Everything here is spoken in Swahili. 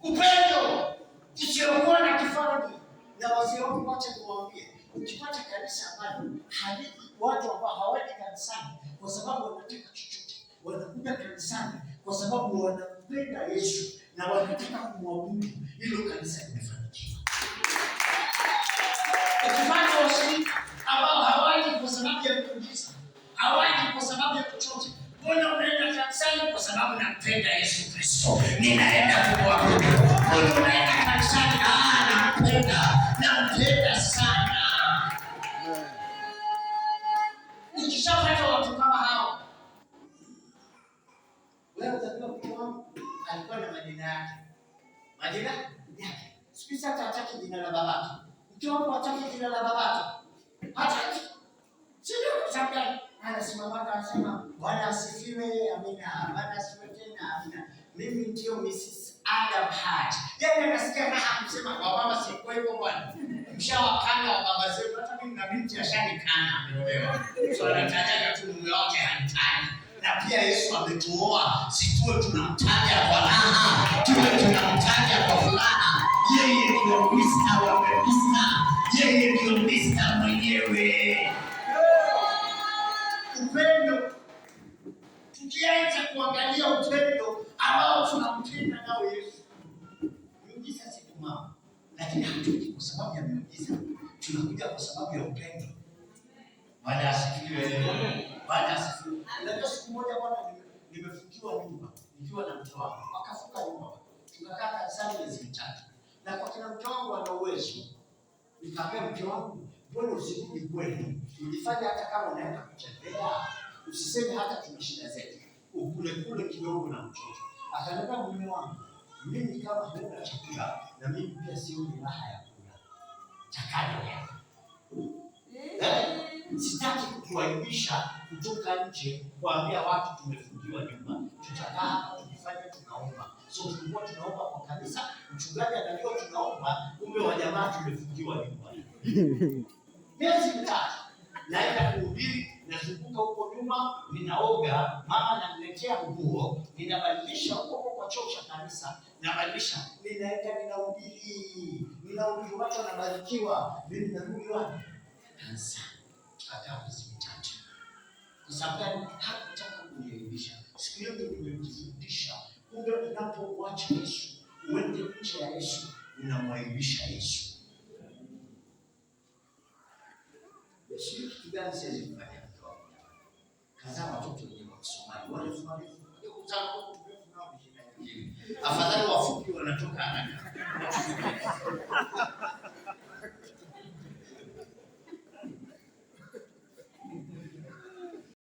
upendo usiokuwa na kifani. Na wazee wangu wacha niwaambie, ukipata kanisa ambalo watu ambao hawaendi kanisani kwa sababu wanataka chochote, wanakuja kanisani kwa sababu wanampenda Yesu na wanataka kumwabudu, hilo kanisa limefanikiwa. Ukipata washirika ambao hawaendi kwa sababu ya miujiza, hawaendi kwa sababu ya chochote, mbona unaenda kanisani? Kwa sababu nampenda Yesu Kristo, ninaenda kumwabudu. Mbona unaenda kanisani? Nampenda sana. Nikishapata watu kama hao, wewe utajua mtu wangu alikuwa na majina yake. Majina yake. Siku hizi hata hataki jina la babake. Mtu wangu hataki jina la babake. Hataki. Sio kwa sababu anasimama anasema Bwana asifiwe, amina. Bwana asifiwe tena, amina. Mimi ndio Mrs. Adam Hart. Yeye anasikia raha kusema kwa baba si kwa hivyo bwana. Mshawakana wa baba zetu, hata mimi na binti ashanikana ameolewa. So anataja tu mume wake hanitani. Na pia Yesu ametuoa, si tuwe tunamtaja kwa raha, tuwe tunamtaja kwa furaha. Yeye ndio Mr. wa Mr. Yeye ndio Mr. mwenyewe. Upendo. Tukianza kuangalia upendo ambao tunampenda nao Yesu. Miujiza si kumama. Lakini hatuji kwa sababu ya miujiza. Tunakuja kwa sababu ya upendo. Bwana asifiwe. Bwana asifiwe. Unajua siku moja bwana nimefukiwa nyumba nikiwa na mke wangu. Wakafuka nyumba. Tukakaa kanisani miezi mitatu. Na kwa kina mke wangu ana uwezo. Nikamwambia mke wangu, mbona usirudi kwenu? Ulifanya hata kama unaenda kutembea, usiseme hata tuna shida zetu. Ukule kidogo na mtoto. Akaniambia mume wangu, mimi kama huna chakula na mimi pia sioni raha ya kula. Chakala ya. Sitaki kukuaibisha kutoka nje kuambia watu tumefungiwa nyumba. Tutakaa hapa tukifanya tunaomba. So tulikuwa tunaomba kwa kanisa, mchungaji anajua tunaomba, kumbe wa jamaa tumefungiwa nyumba. Miezi mitatu naenda kuhubiri, nazunguka huko nyuma, ninaoga, mama ananiletea nguo, ninabadilisha huko kwa choo cha kanisa, nabadilisha, ninaenda ninahubiri, watu wanabarikiwa, mimi narudi wapi? Kanisa. Hata miezi mitatu. Kwa sababu hakutaka kunielimisha. Siku hiyo ndio nimemfundisha, kumbe unapomwacha Yesu, uende nje ya Yesu, unamwaibisha Yesu. Yesu kitu gani siwezi kufanya mtoto? Kazaa watoto wenye Kisomali, wale Somali, ndio kuzaa watoto wetu nao ni shida nyingine. Afadhali wafupi wanatoka haraka.